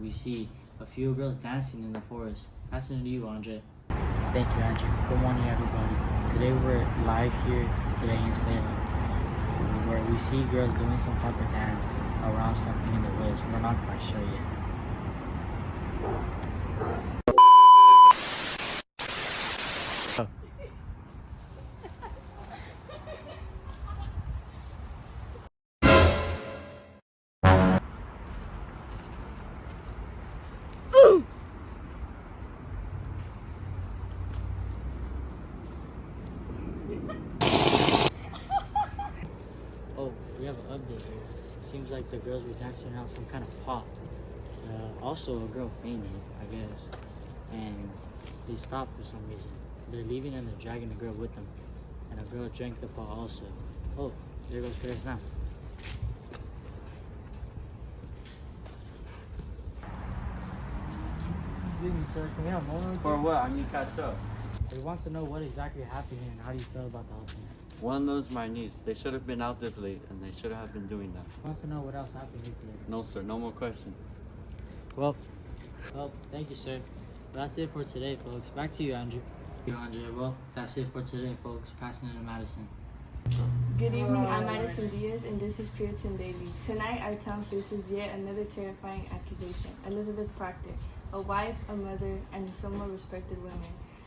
we see a few girls dancing in the forest. Passing it to you, Andre. Thank you, Andrew. Good morning, everybody. Today we're live here today in Salem, where we see girls doing some type of dance around something in the woods. We're not quite sure yet. Oh, we have an update here. Seems like the girls were dancing around some kind of pot. Also, a girl fainted, I guess, and they stopped for some reason. They're leaving and they're dragging the girl with them, and a girl drank the pot also. Oh, there goes Paris now. Excuse me, sir. Can we have a moment with you? For what? I need catch up. We want to know what exactly happened here and how do you feel about the whole thing. One knows my niece. They should have been out this late, and they should have been doing that. I want to know what else happened here today. No, sir. No more questions. Well, thank you, sir. Well, that's it for today, folks. Back to you, Andrew. Well, that's it for today, folks. Passing it to Madison. Good evening, I'm Madison Diaz, and this is Puritan Daily. Tonight, our town faces yet another terrifying accusation. Elizabeth Proctor, a wife, a mother, and a somewhat respected woman,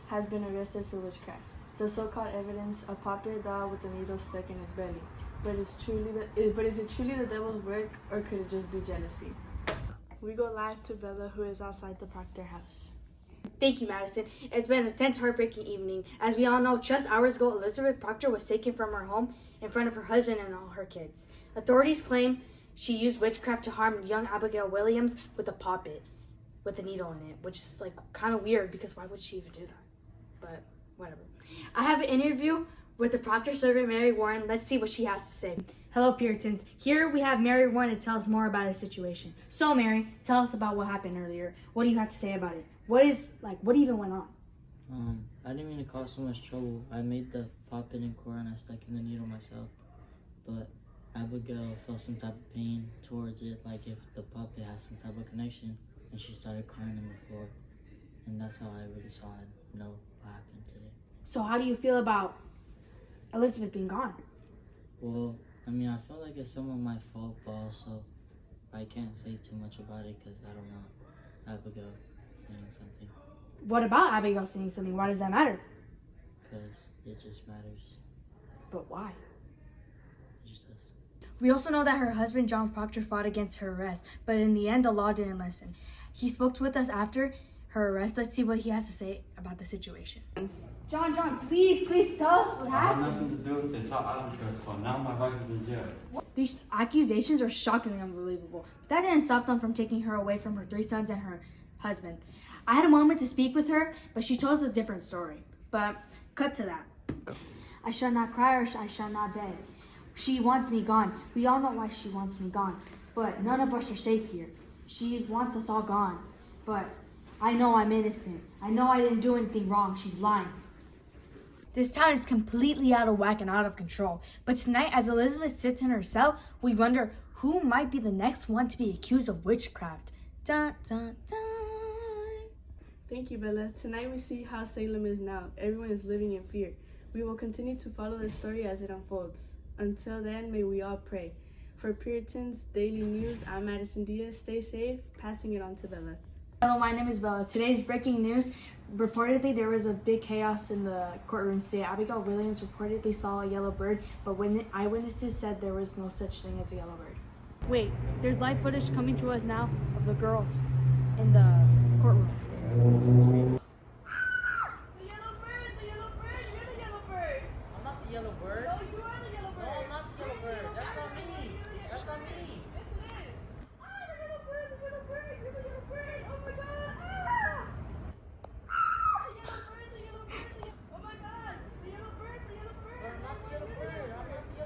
has been arrested for witchcraft. The so-called evidence: a puppet doll with a needle stuck in its belly. But is it truly the devil's work, or could it just be jealousy? We go live to Bella, who is outside the Proctor house. Thank you, Madison. It's been a tense, heartbreaking evening. As we all know, just hours ago, Elizabeth Proctor was taken from her home in front of her husband and all her kids. Authorities claim she used witchcraft to harm young Abigail Williams with a puppet with a needle in it, which is kind of weird because why would she even do that? But whatever. I have an interview with the Proctor servant, Mary Warren. Let's see what she has to say. Hello, Puritans. Here we have Mary Warren to tell us more about her situation. So, Mary, tell us about what happened earlier. What do you have to say about it? What even went on? I didn't mean to cause so much trouble. I made the puppet in court and I stuck in the needle myself. But Abigail felt some type of pain towards it, like if the puppet has some type of connection, and she started crying on the floor. And that's how I really saw and know what happened today. So how do you feel about Elizabeth being gone? Well, I mean, I feel like it's somewhat my fault, but also I can't say too much about it because I don't want Abigail saying something. What about Abigail saying something? Why does that matter? Because it just matters. But why? It just does. We also know that her husband, John Proctor, fought against her arrest, but in the end, the law didn't listen. He spoke with us after her arrest. Let's see what he has to say about the situation. John, please tell us what I have happened. nothing to do with this. How Abical's fault. Now my wife is in jail. These accusations are shockingly unbelievable. But that didn't stop them from taking her away from her 3 sons and her husband. I had a moment to speak with her, but she told us a different story. But cut to that. I shall not cry or I shall not beg. She wants me gone. We all know why she wants me gone. But none of us are safe here. She wants us all gone. But I know I'm innocent. I know I didn't do anything wrong. She's lying. This town is completely out of whack and out of control. But tonight, as Elizabeth sits in her cell, we wonder who might be the next one to be accused of witchcraft. Dun, dun, dun. Thank you, Bella. Tonight we see how Salem is now. Everyone is living in fear. We will continue to follow the story as it unfolds. Until then, may we all pray. For Puritan's Daily News, I'm Madison Diaz. Stay safe. Passing it on to Bella. Hello, my name is Bella. Today's breaking news. Reportedly, there was a big chaos in the courtroom today. Abigail Williams reportedly saw a yellow bird, but when eyewitnesses said there was no such thing as a yellow bird. Wait, there's live footage coming to us now of the girls in the courtroom. The yellow bird, you're the yellow bird. I'm not the yellow bird. No, you are the yellow bird. No, I'm not the yellow bird. That's not me. That's not me. Yes, it is. Ah, the yellow bird, you're the yellow bird. Oh my god, ah! The yellow bird, oh my god, the yellow bird. But I'm not the yellow bird. I'm not the yellow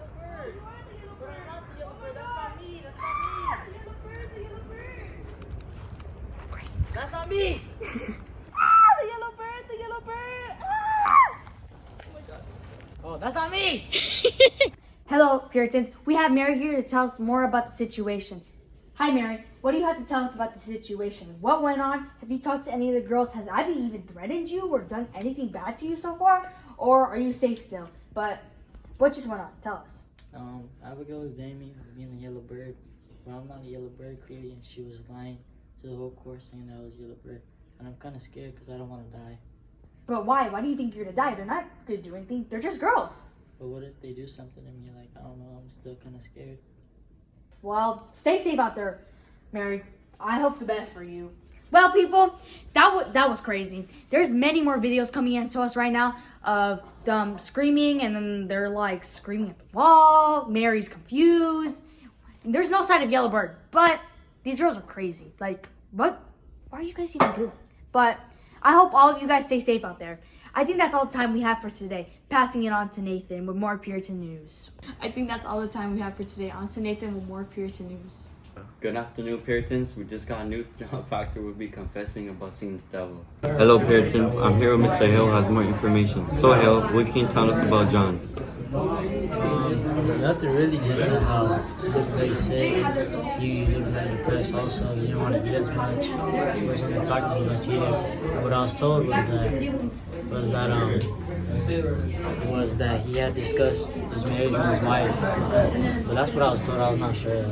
bird. You are the yellow But bird. I'm not the yellow Oh my bird. That's god. not me. That's not me. The yellow bird. That's not me. Ah, the yellow bird. Ah! Oh my god. Oh, that's not me. Hello, Puritans. We have Mary here to tell us more about the situation. Hi, Mary. What do you have to tell us about the situation? What went on? Have you talked to any of the girls? Has Abby even threatened you or done anything bad to you so far? Or are you safe still? But what just went on? Tell us. Abigail was blaming me for being a yellow bird. Well, I'm not a yellow bird, clearly, and she was lying to the whole course saying that I was a yellow bird. And I'm kind of scared because I don't want to die. But why? Why do you think you're gonna die? They're not gonna do anything. They're just girls. But what if they do something to me? Like, I don't know, I'm still kind of scared. Well, stay safe out there, Mary. I hope the best for you. Well, people, that was crazy. There's many more videos coming into us right now of them screaming, and then they're like screaming at the wall. Mary's confused. There's no sign of Yellowbird, but these girls are crazy. Like, what are you guys even doing? But I hope all of you guys stay safe out there. I think that's all the time we have for today. Passing it on to Nathan with more Puritan news. I think that's all the time we have for today. On to Nathan with more Puritan news. Good afternoon, Puritans. We just got news John Proctor will be confessing about seeing the devil. Hello, Puritans. I'm here with Mr. Hill who has more information. So, Hill, what can you tell us about John? Nothing really, just that how he looked very sick. He looked very depressed also. He didn't want to eat as much. He wasn't really talking much either. What I was told was that he had discussed his marriage with his wife. But that's what I was told. I was not sure.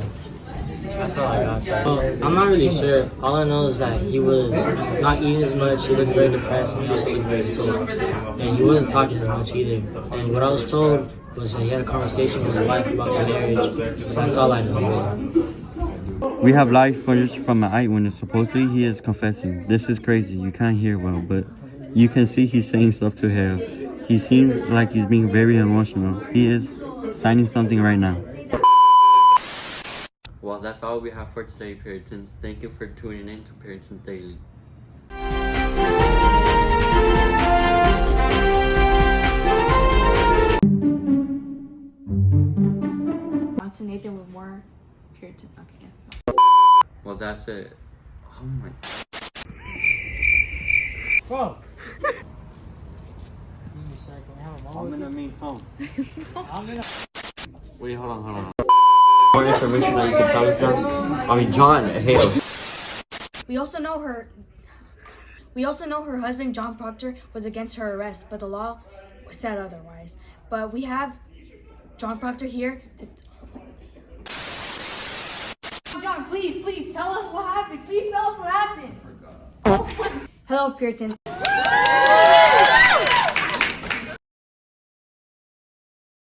That's all I got. Well, I'm not really sure. All I know is that he was not eating as much. He looked very depressed, and he also looked very sick. And he wasn't talking as much either. And what I was told was that he had a conversation with his wife about the marriage. That's all I know. We have live footage from an eyewitness. Supposedly, he is confessing. This is crazy. You can't hear well, but you can see he's saying stuff to Hale. He seems like he's being very emotional. He is signing something right now. Well, that's all we have for today, Puritans. Thank you for tuning in to Puritans Daily. On to Nathan with more Puritan. Okay. Well, that's it. Oh my. Bro. I'm in a mean phone. Wait, hold on. More information that you can tell us, John? John Hale. We also know her husband, John Proctor, was against her arrest, but the law said otherwise. But we have John Proctor here to... John, please tell us what happened. Please tell us what happened. Hello, Puritans.